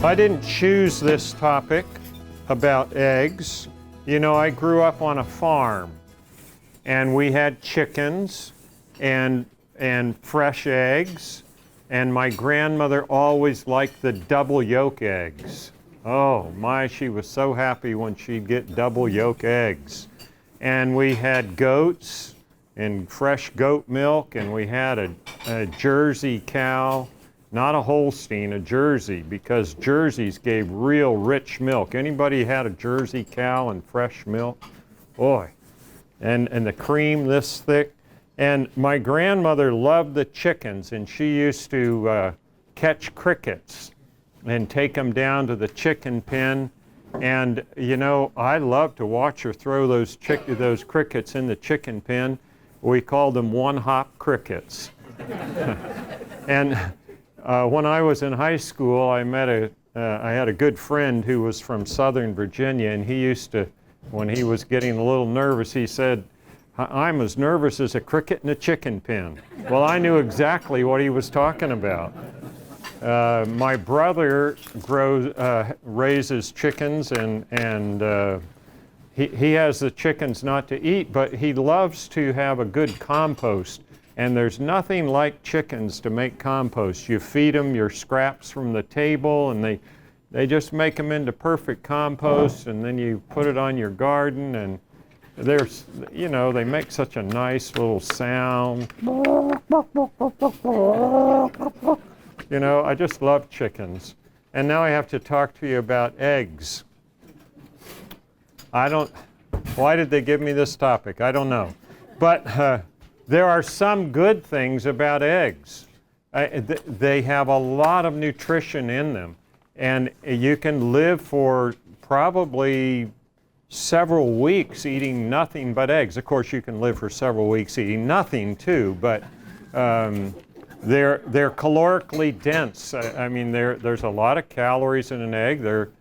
I didn't choose this topic about eggs. You know, I grew up on a farm and we had chickens and fresh eggs, and my grandmother always liked the double yolk eggs. Oh my, she was so happy when she'd get double yolk eggs. And we had goats and fresh goat milk, and we had a Jersey cow, not a Holstein, a Jersey, because Jerseys gave real rich milk. Anybody had a Jersey cow and fresh milk? Boy, and the cream this thick. And my grandmother loved the chickens, and she used to catch crickets and take them down to the chicken pen. And you know, I love to watch her throw those crickets in the chicken pen. We called them one-hop crickets. And when I was in high school, I had a good friend who was from Southern Virginia, and he used to, when he was getting a little nervous, he said, "I'm as nervous as a cricket in a chicken pen." Well, I knew exactly what he was talking about. My brother raises chickens, and he has the chickens not to eat, but he loves to have a good compost. And there's nothing like chickens to make compost. You feed them your scraps from the table, and they just make them into perfect compost, and then you put it on your garden, and they make such a nice little sound. You know, I just love chickens. And now I have to talk to you about eggs. Why did they give me this topic? I don't know. But there are some good things about eggs. They have a lot of nutrition in them. And you can live for probably several weeks eating nothing but eggs. Of course, you can live for several weeks eating nothing too, but they're calorically dense. I mean, there's a lot of calories in an egg. There are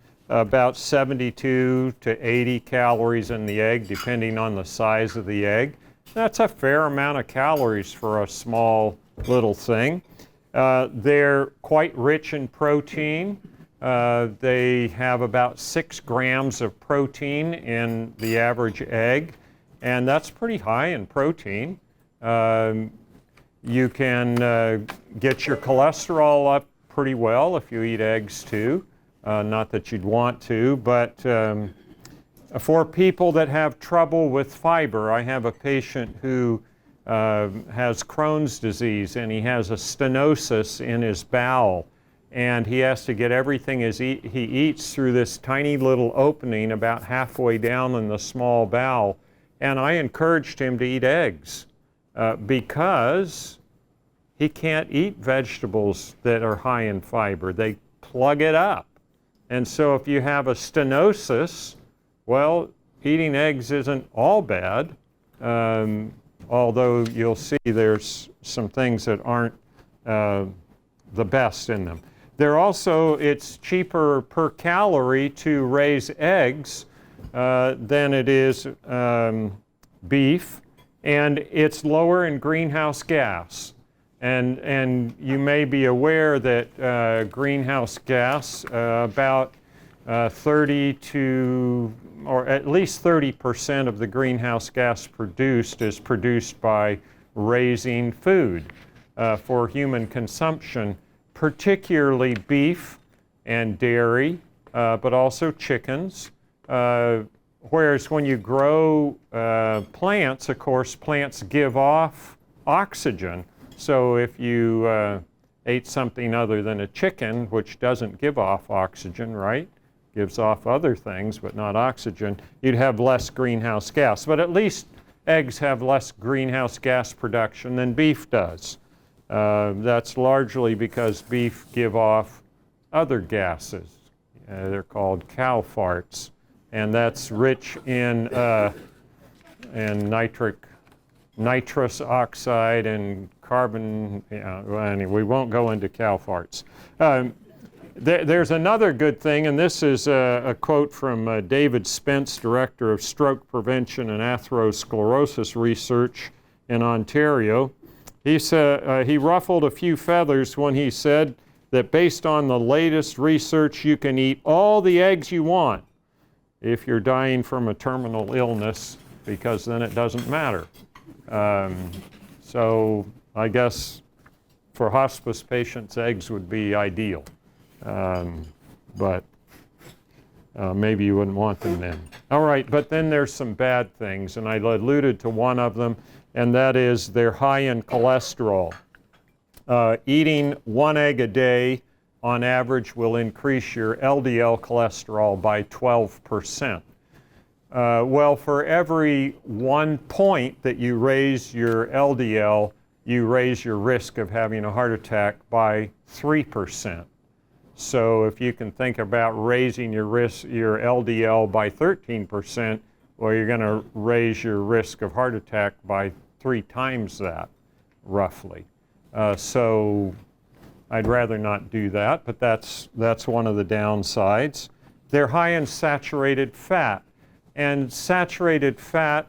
about 72 to 80 calories in the egg, depending on the size of the egg. That's a fair amount of calories for a small little thing. They're quite rich in protein. They have about 6 grams of protein in the average egg, and that's pretty high in protein. You can get your cholesterol up pretty well if you eat eggs too. Not that you'd want to, but for people that have trouble with fiber, I have a patient who has Crohn's disease, and he has a stenosis in his bowel, and he has to get everything he eats through this tiny little opening about halfway down in the small bowel. And I encouraged him to eat eggs because he can't eat vegetables that are high in fiber. They plug it up. And so if you have a stenosis, well, eating eggs isn't all bad, although you'll see there's some things that aren't the best in them. It's cheaper per calorie to raise eggs than it is beef, and it's lower in greenhouse gas. And you may be aware that greenhouse gas, about 30 to, or at least 30% of the greenhouse gas produced is produced by raising food for human consumption, particularly beef and dairy, but also chickens. Whereas when you grow plants, of course, plants give off oxygen. So if you ate something other than a chicken, which doesn't give off oxygen, right? Gives off other things, but not oxygen, you'd have less greenhouse gas. But at least eggs have less greenhouse gas production than beef does. That's largely because beef give off other gases. They're called cow farts, and that's rich in nitrous oxide and carbon. Well, anyway, we won't go into cow farts. There's another good thing, and this is a quote from David Spence, Director of Stroke Prevention and Atherosclerosis Research in Ontario. He ruffled a few feathers when he said that based on the latest research, you can eat all the eggs you want if you're dying from a terminal illness, because then it doesn't matter. So I guess for hospice patients, eggs would be ideal. But maybe you wouldn't want them then. All right, but then there's some bad things, and I alluded to one of them, and that is they're high in cholesterol. Eating 1 egg a day on average will increase your LDL cholesterol by 12%. Well, for every 1 point that you raise your LDL, you raise your risk of having a heart attack by 3%. So if you can think about raising your LDL by 13%, well, you're going to raise your risk of heart attack by 3 times that, roughly. So I'd rather not do that, but that's one of the downsides. They're high in saturated fat, and saturated fat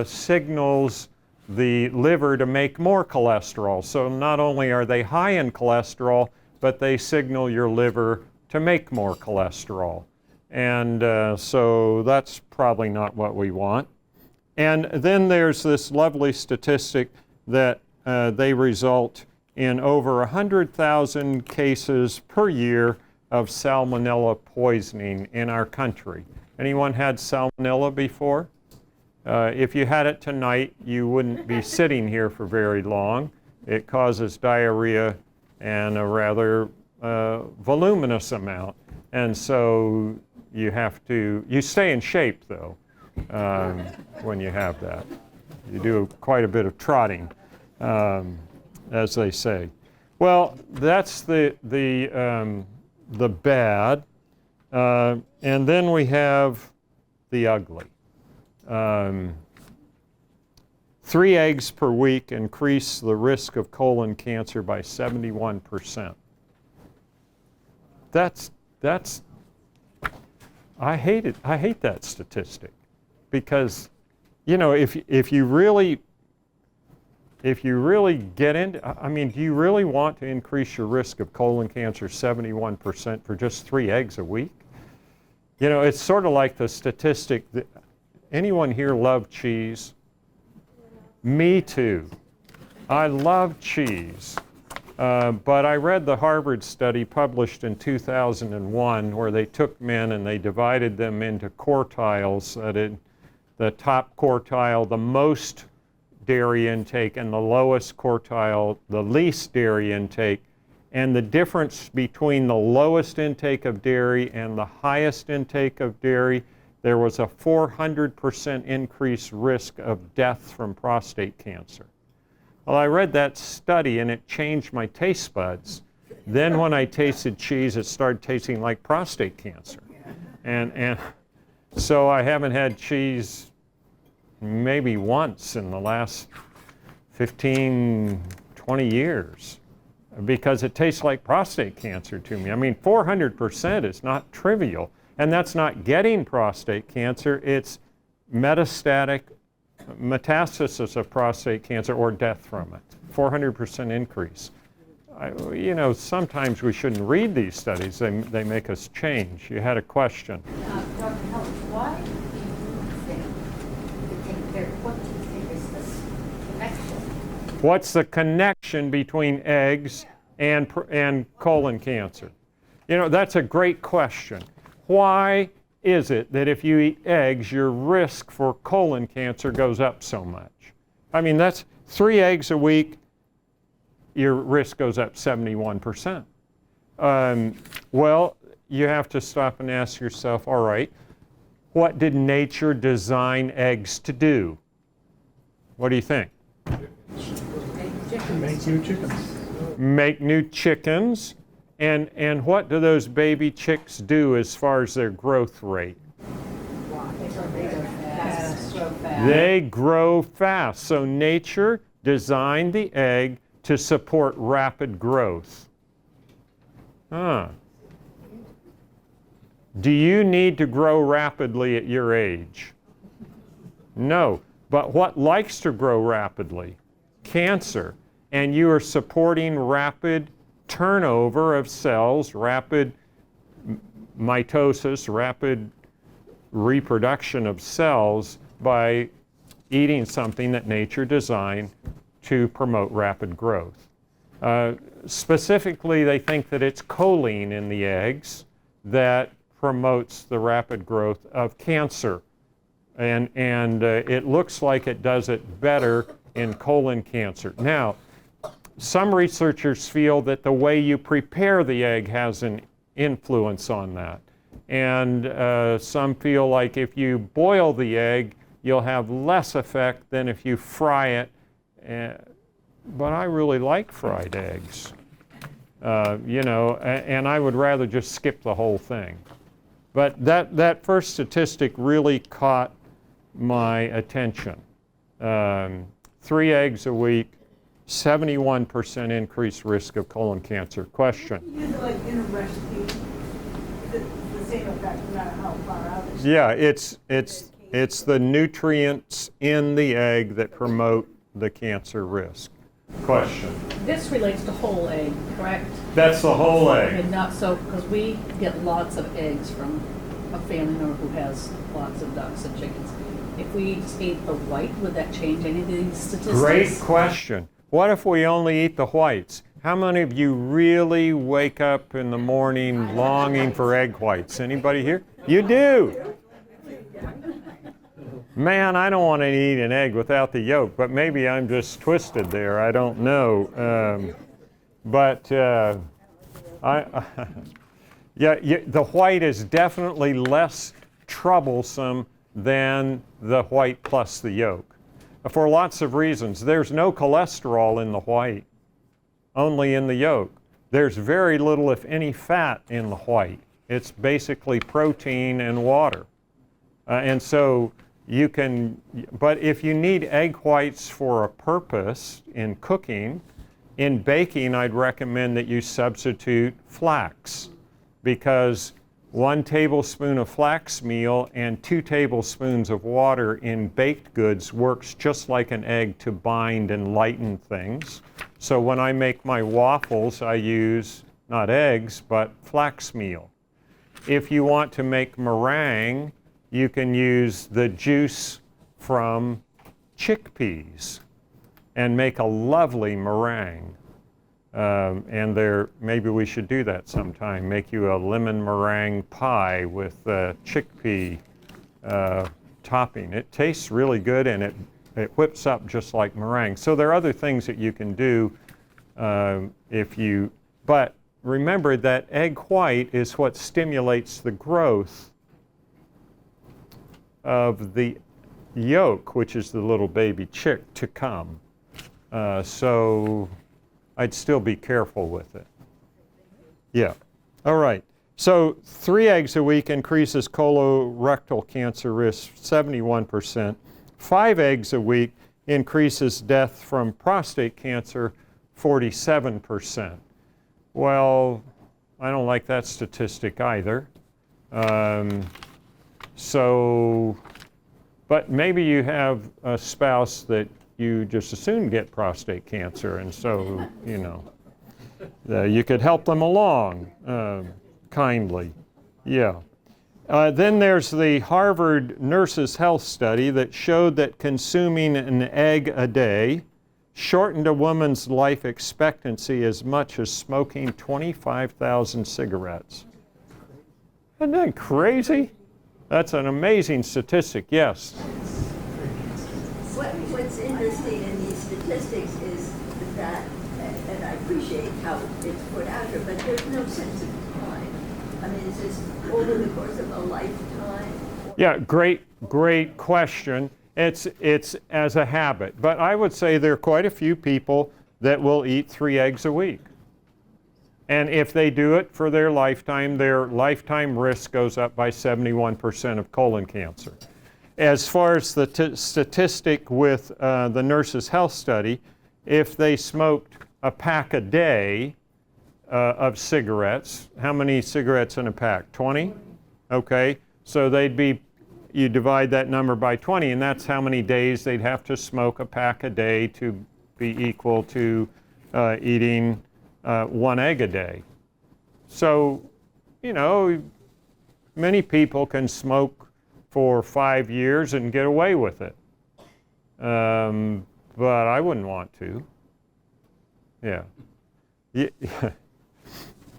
signals the liver to make more cholesterol. So not only are they high in cholesterol, but they signal your liver to make more cholesterol. And so that's probably not what we want. And then there's this lovely statistic that they result in over 100,000 cases per year of salmonella poisoning in our country. Anyone had salmonella before? If you had it tonight, you wouldn't be sitting here for very long. It causes diarrhea and a rather voluminous amount. And so you stay in shape though when you have that. You do quite a bit of trotting, as they say. Well, that's the bad. And then we have the ugly. 3 eggs per week increase the risk of colon cancer by 71%. I hate it. I hate that statistic because, you know, if you really get into, I mean, do you really want to increase your risk of colon cancer 71% for just 3 eggs a week? You know, it's sort of like the statistic that, anyone here love cheese? Me too. I love cheese. But I read the Harvard study published in 2001 where they took men and they divided them into quartiles. The top quartile, the most dairy intake, and the lowest quartile, the least dairy intake. And the difference between the lowest intake of dairy and the highest intake of dairy, there was a 400% increased risk of death from prostate cancer. Well, I read that study and it changed my taste buds. Then when I tasted cheese, it started tasting like prostate cancer. And so I haven't had cheese maybe once in the last 15, 20 years because it tastes like prostate cancer to me. I mean, 400% is not trivial. And that's not getting prostate cancer, it's metastasis of prostate cancer or death from it. 400% increase. You know, sometimes we shouldn't read these studies. They make us change. You had a question. Dr. Held, why do you think, what do you think is the connection? What's the connection between eggs and colon cancer? You know, that's a great question. Why is it that if you eat eggs, your risk for colon cancer goes up so much? I mean, that's 3 eggs a week, your risk goes up 71%. Well, you have to stop and ask yourself, all right, what did nature design eggs to do? What do you think? Make new chickens. Make new chickens. And what do those baby chicks do as far as their growth rate? They grow fast. So nature designed the egg to support rapid growth. Huh. Do you need to grow rapidly at your age? No. But what likes to grow rapidly? Cancer. And you are supporting rapid turnover of cells, rapid mitosis, rapid reproduction of cells by eating something that nature designed to promote rapid growth. Specifically, they think that it's choline in the eggs that promotes the rapid growth of cancer. And it looks like it does it better in colon cancer. Now, some researchers feel that the way you prepare the egg has an influence on that. And some feel like if you boil the egg, you'll have less effect than if you fry it. But I really like fried eggs, and I would rather just skip the whole thing. But that first statistic really caught my attention. 3 eggs a week, 71% increased risk of colon cancer. Question? Use it like in a recipe, the same effect no matter how far out it's. Yeah, it's the nutrients in the egg that promote the cancer risk. Question? This relates to whole egg, correct? That's the whole egg. And not so, because we get lots of eggs from a family member who has lots of ducks and chickens. If we just ate the white, would that change any of these statistics? Great question. What if we only eat the whites? How many of you really wake up in the morning longing for egg whites? Anybody here? You do. Man, I don't want to eat an egg without the yolk, but maybe I'm just twisted there. I don't know. The white is definitely less troublesome than the white plus the yolk. For lots of reasons. There's no cholesterol in the white, only in the yolk. There's very little, if any, fat in the white. It's basically protein and water. And so you can, but if you need egg whites for a purpose in cooking, in baking, I'd recommend that you substitute flax, because 1 tablespoon of flax meal and 2 tablespoons of water in baked goods works just like an egg to bind and lighten things. So when I make my waffles, I use not eggs, but flax meal. If you want to make meringue, you can use the juice from chickpeas and make a lovely meringue. Maybe we should do that sometime. Make you a lemon meringue pie with chickpea topping. It tastes really good, and it whips up just like meringue. So there are other things that you can do but remember that egg white is what stimulates the growth of the yolk, which is the little baby chick, to come. So I'd still be careful with it. Yeah. All right. So 3 eggs a week increases colorectal cancer risk 71%. 5 eggs a week increases death from prostate cancer 47%. Well, I don't like that statistic either. But maybe you have a spouse that you just as soon get prostate cancer, and so, you could help them along kindly. Yeah. Then there's the Harvard Nurses' Health Study that showed that consuming an egg a day shortened a woman's life expectancy as much as smoking 25,000 cigarettes. Isn't that crazy? That's an amazing statistic, yes. What's interesting in these statistics is that, and I appreciate how it's put out here, but there's no sense of time. I mean, it's just over the course of a lifetime. Yeah, great question. It's as a habit, but I would say there are quite a few people that will eat 3 eggs a week. And if they do it for their lifetime risk goes up by 71% of colon cancer. As far as the statistic with the Nurses' Health Study, if they smoked a pack a day of cigarettes, how many cigarettes in a pack? 20? Okay, so you divide that number by 20, and that's how many days they'd have to smoke a pack a day to be equal to eating 1 egg a day. So, you know, many people can smoke for 5 years and get away with it. But I wouldn't want to. Yeah.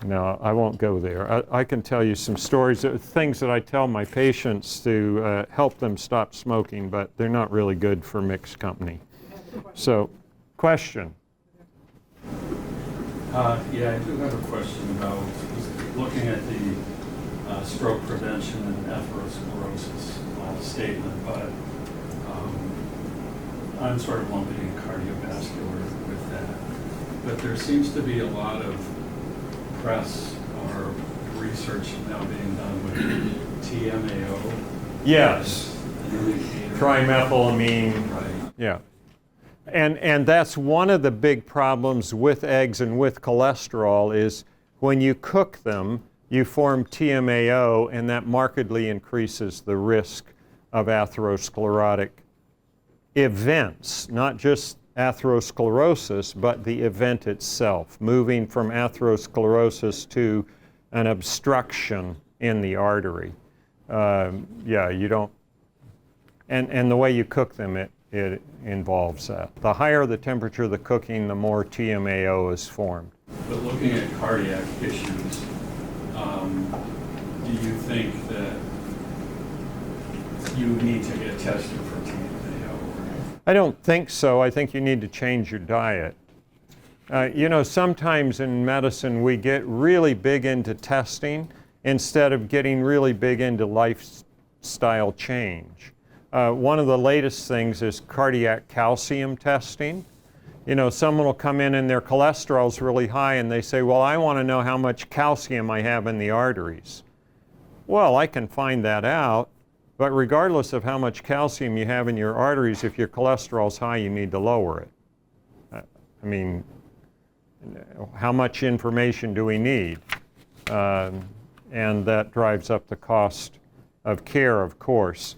No, I won't go there. I can tell you some stories, things that I tell my patients to help them stop smoking, but they're not really good for mixed company. So, question? Yeah, I do have a question about looking at the stroke prevention and atherosclerosis statement, but I'm sort of lumping cardiovascular with that. But there seems to be a lot of press or research now being done with TMAO. Yes. An indicator. Trimethylamine. Right. Yeah. And that's one of the big problems with eggs and with cholesterol is when you cook them, you form TMAO, and that markedly increases the risk of atherosclerotic events, not just atherosclerosis, but the event itself, moving from atherosclerosis to an obstruction in the artery. Yeah, you don't, and the way you cook them, it involves that. The higher the temperature of the cooking, the more TMAO is formed. But looking at cardiac issues, do you think that you need to get tested for TMAO? I don't think so. I think you need to change your diet. You know, sometimes in medicine we get really big into testing instead of getting really big into lifestyle change. One of the latest things is cardiac calcium testing. You know, someone will come in and their cholesterol's really high and they say, well, I want to know how much calcium I have in the arteries. Well, I can find that out, but regardless of how much calcium you have in your arteries, if your cholesterol's high, you need to lower it. I mean, how much information do we need? And that drives up the cost of care, of course.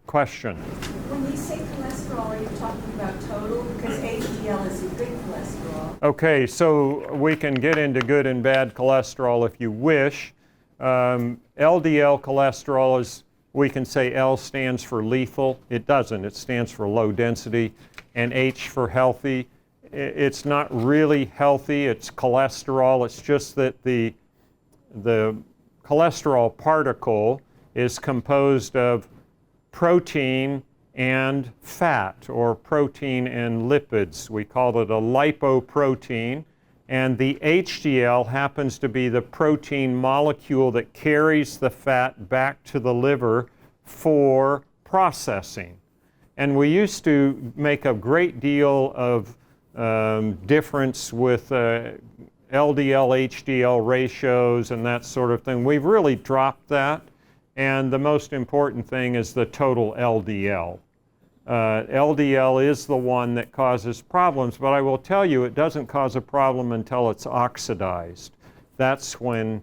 Question? When you say cholesterol, are you talking about total? Because HDL is a good cholesterol. Okay, so we can get into good and bad cholesterol if you wish. LDL cholesterol is, we can say L stands for lethal. It doesn't. It stands for low density. And H for healthy. It's not really healthy. It's cholesterol. It's just that the cholesterol particle is composed of protein and fat, or protein and lipids. We call it a lipoprotein. And the HDL happens to be the protein molecule that carries the fat back to the liver for processing. And we used to make a great deal of difference with LDL-HDL ratios and that sort of thing. We've really dropped that. And the most important thing is the total LDL. LDL is the one that causes problems, but I will tell you it doesn't cause a problem until it's oxidized. That's when,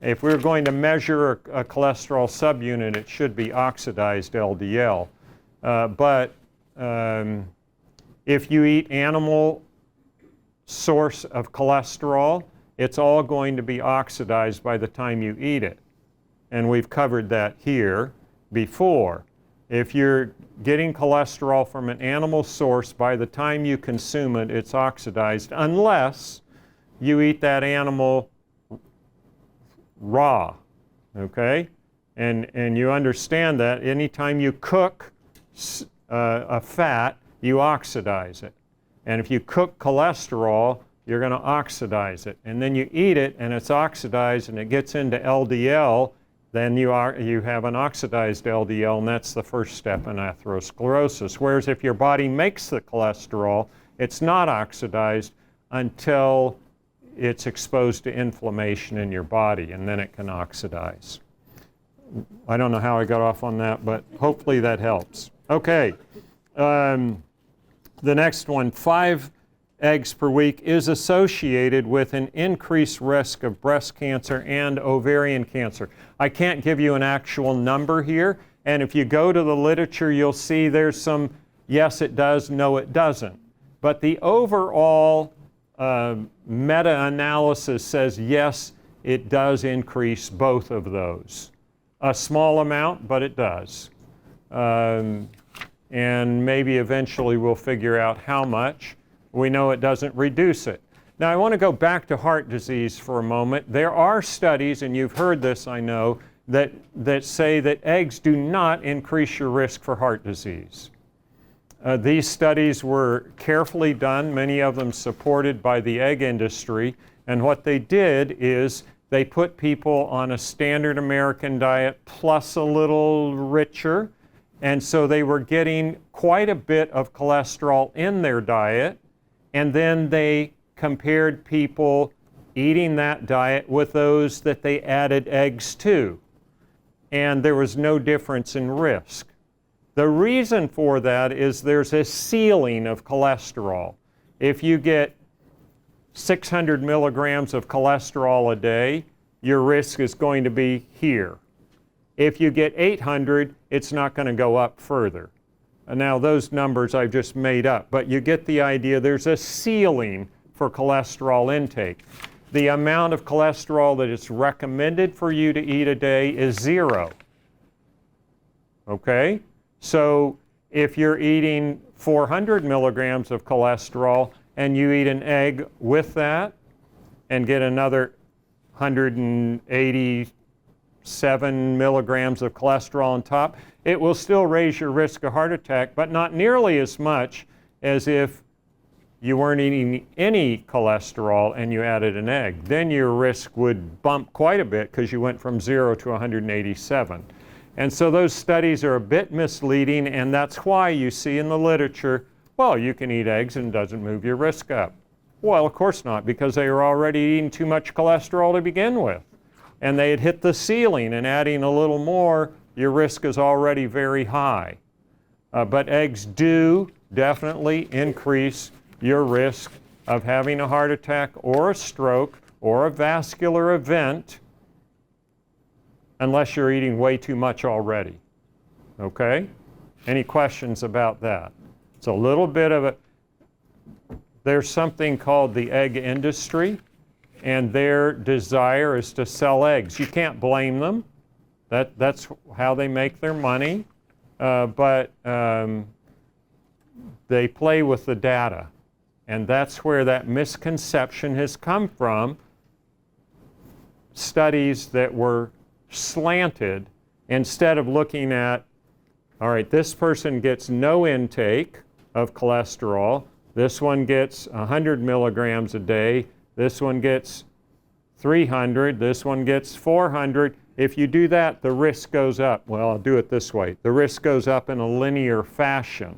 if we're going to measure a cholesterol subunit, it should be oxidized LDL. But if you eat animal source of cholesterol, it's all going to be oxidized by the time you eat it. And we've covered that here before. If you're getting cholesterol from an animal source, by the time you consume it, it's oxidized, unless you eat that animal raw, okay? And you understand that anytime you cook a fat, you oxidize it. And if you cook cholesterol, you're going to oxidize it. And then you eat it, and it's oxidized, and it gets into LDL, then you have an oxidized LDL, and that's the first step in atherosclerosis. Whereas if your body makes the cholesterol, it's not oxidized until it's exposed to inflammation in your body, and then it can oxidize. I don't know how I got off on that, but hopefully that helps. Okay, the next one, 5 eggs per week is associated with an increased risk of breast cancer and ovarian cancer. I can't give you an actual number here, and if you go to the literature, you'll see there's some yes it does, no it doesn't. But the overall meta-analysis says, yes, it does increase both of those. A small amount, but it does. And maybe eventually we'll figure out how much. We know it doesn't reduce it. Now I want to go back to heart disease for a moment. There are studies, and you've heard this, I know, that say that eggs do not increase your risk for heart disease. These studies were carefully done, many of them supported by the egg industry, and what they did is they put people on a standard American diet plus a little richer, and so they were getting quite a bit of cholesterol in their diet, and then they compared people eating that diet with those that they added eggs to, and there was no difference in risk. The reason for that is there's a ceiling of cholesterol. If you get 600 milligrams of cholesterol a day, your risk is going to be here. If you get 800, it's not going to go up further. And now those numbers I've just made up, but you get the idea. There's a ceiling for cholesterol intake. The amount of cholesterol that is recommended for you to eat a day is 0. Okay? So if you're eating 400 milligrams of cholesterol and you eat an egg with that and get another 187 milligrams of cholesterol on top, it will still raise your risk of heart attack, but not nearly as much as if you weren't eating any cholesterol and you added an egg. Then your risk would bump quite a bit because you went from 0 to 187. And so those studies are a bit misleading, and that's why you see in the literature, well, you can eat eggs and it doesn't move your risk up. Well, of course not, because they were already eating too much cholesterol to begin with. And they had hit the ceiling, and adding a little more, your risk is already very high. But eggs do definitely increase your risk of having a heart attack or a stroke or a vascular event, unless you're eating way too much already. Okay? Any questions about that? It's a little bit of a, there's something called the egg industry, and their desire is to sell eggs. You can't blame them. That's how they make their money. But they play with the data. And that's where that misconception has come from. Studies that were slanted, instead of looking at, all right, this person gets no intake of cholesterol, this one gets 100 milligrams a day, this one gets 300, this one gets 400. If you do that, the risk goes up. Well, I'll do it this way. The risk goes up in a linear fashion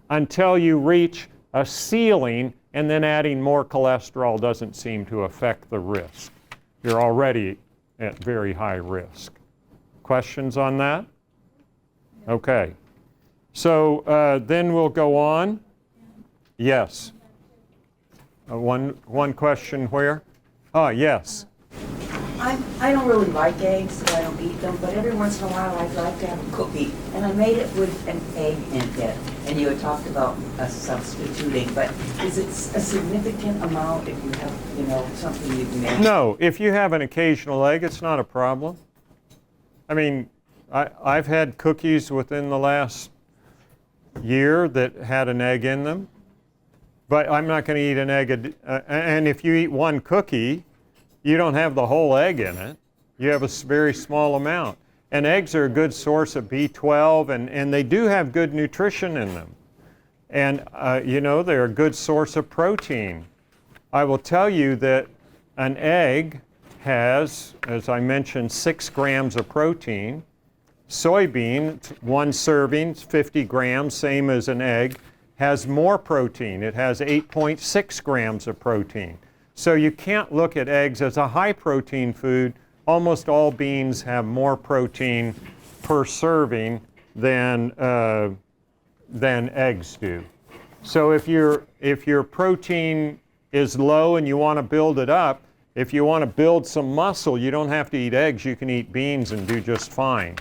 until you reach a ceiling, and then adding more cholesterol doesn't seem to affect the risk. You're already at very high risk. Questions on that? Okay. So then we'll go on. Yes. One question where? Oh, yes. I don't really like eggs, so I don't eat them, but every once in a while I'd like to have a cookie. And I made it with an egg in it. And you had talked about substituting, but is it a significant amount if you have, something you've made? No, if you have an occasional egg, it's not a problem. I mean, I've had cookies within the last year that had an egg in them, but I'm not going to eat an egg. And if you eat one cookie, you don't have the whole egg in it. You have a very small amount. And eggs are a good source of B12, and they do have good nutrition in them. And, they're a good source of protein. I will tell you that an egg has, as I mentioned, 6 grams of protein. Soybean, one serving, 50 grams, same as an egg, has more protein. It has 8.6 grams of protein. So you can't look at eggs as a high protein food. Almost all beans have more protein per serving than eggs do. So if your protein is low and you want to build it up, if you want to build some muscle, you don't have to eat eggs. You can eat beans and do just fine.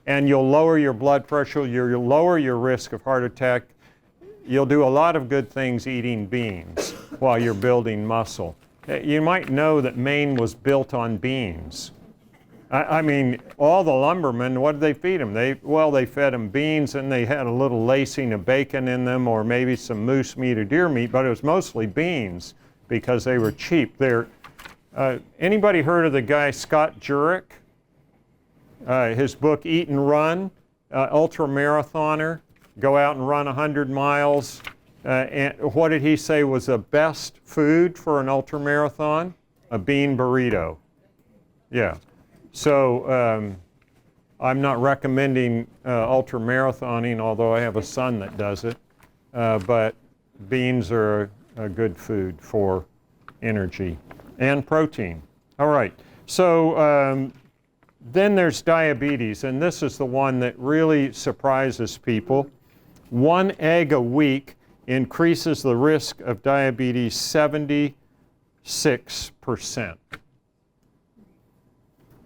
And you'll lower your blood pressure, you'll lower your risk of heart attack. you'll do a lot of good things eating beans while you're building muscle. You might know that Maine was built on beans. I mean, all the lumbermen, what did they feed them? They fed them beans, and they had a little lacing of bacon in them, or maybe some moose meat or deer meat, but it was mostly beans because they were cheap. Anybody heard of the guy Scott Jurek? His book Eat and Run, ultra marathoner, go out and run 100 miles. And what did he say was the best food for an ultra marathon? A bean burrito. Yeah. So I'm not recommending ultra marathoning, although I have a son that does it. But beans are a good food for energy and protein. All right. So then there's diabetes, and this is the one that really surprises people. 1 egg a week increases the risk of diabetes 76%.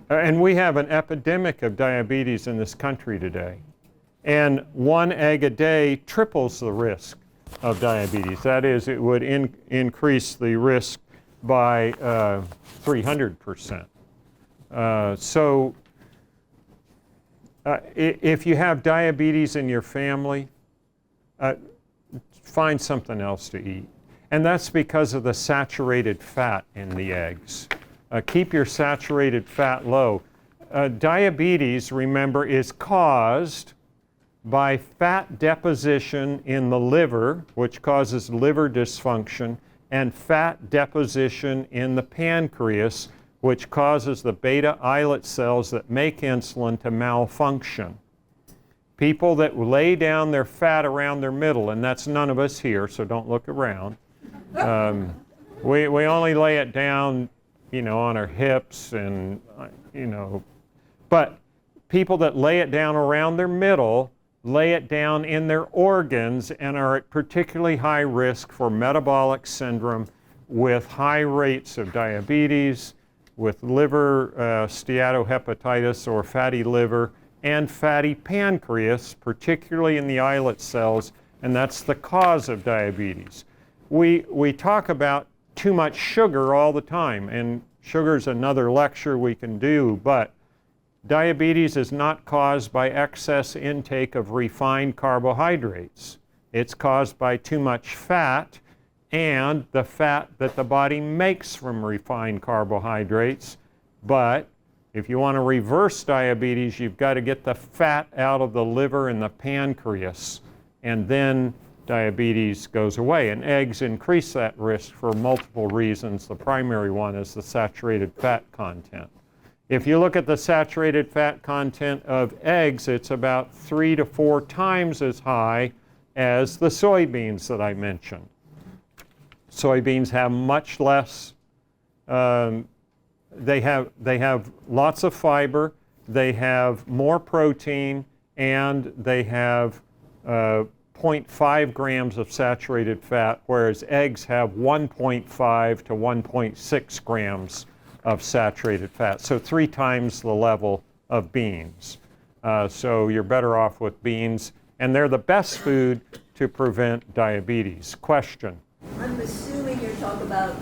And we have an epidemic of diabetes in this country today. And 1 egg a day triples the risk of diabetes. That is, it would increase the risk by 300%. If you have diabetes in your family, find something else to eat. And that's because of the saturated fat in the eggs. Keep your saturated fat low. Diabetes, remember, is caused by fat deposition in the liver, which causes liver dysfunction, and fat deposition in the pancreas, which causes the beta islet cells that make insulin to malfunction. People that lay down their fat around their middle, and that's none of us here, so don't look around. We only lay it down, on our hips and, but people that lay it down around their middle lay it down in their organs and are at particularly high risk for metabolic syndrome with high rates of diabetes, with liver steatohepatitis or fatty liver, and fatty pancreas, particularly in the islet cells, and that's the cause of diabetes. We talk about too much sugar all the time, and sugar's another lecture we can do, but diabetes is not caused by excess intake of refined carbohydrates. It's caused by too much fat and the fat that the body makes from refined carbohydrates. But if you want to reverse diabetes, you've got to get the fat out of the liver and the pancreas, and then diabetes goes away. And eggs increase that risk for multiple reasons. The primary one is the saturated fat content. If you look at the saturated fat content of eggs, it's about 3 to 4 times as high as the soybeans that I mentioned. Soybeans have much less, they have lots of fiber, they have more protein, and they have 0.5 grams of saturated fat, whereas eggs have 1.5 to 1.6 grams of saturated fat, so 3 times the level of beans. So you're better off with beans, and they're the best food to prevent diabetes. Question? I'm assuming you're talking about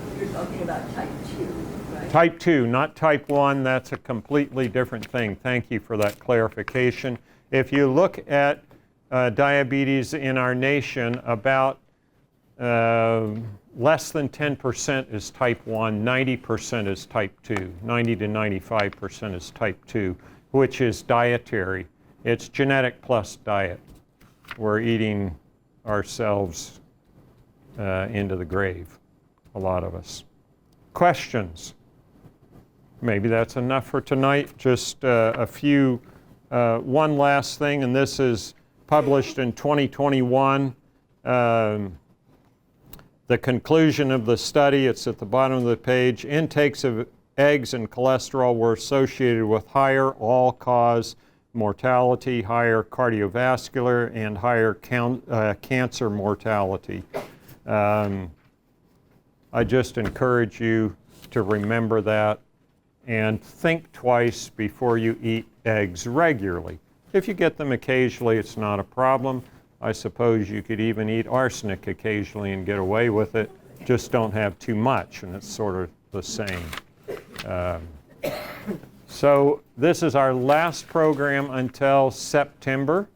type 2, right? Type 2, not type 1. That's a completely different thing. Thank you for that clarification. If you look at diabetes in our nation, about less than 10% is type 1, 90% is type 2, 90 to 95% is type 2, which is dietary. It's genetic plus diet. We're eating ourselves into the grave, a lot of us. Questions? Maybe that's enough for tonight. Just a few, one last thing, and this is published in 2021. The conclusion of the study, it's at the bottom of the page. Intakes of eggs and cholesterol were associated with higher all-cause mortality, higher cardiovascular, and higher cancer mortality. I just encourage you to remember that and think twice before you eat eggs regularly. If you get them occasionally, it's not a problem. I suppose you could even eat arsenic occasionally and get away with it. Just don't have too much, and it's sort of the same. So this is our last program until September.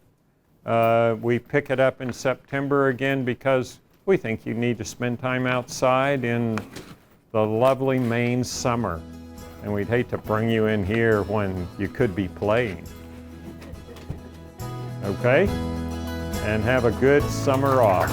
We pick it up in September again because we think you need to spend time outside in the lovely Maine summer. And we'd hate to bring you in here when you could be playing. Okay? And have a good summer off.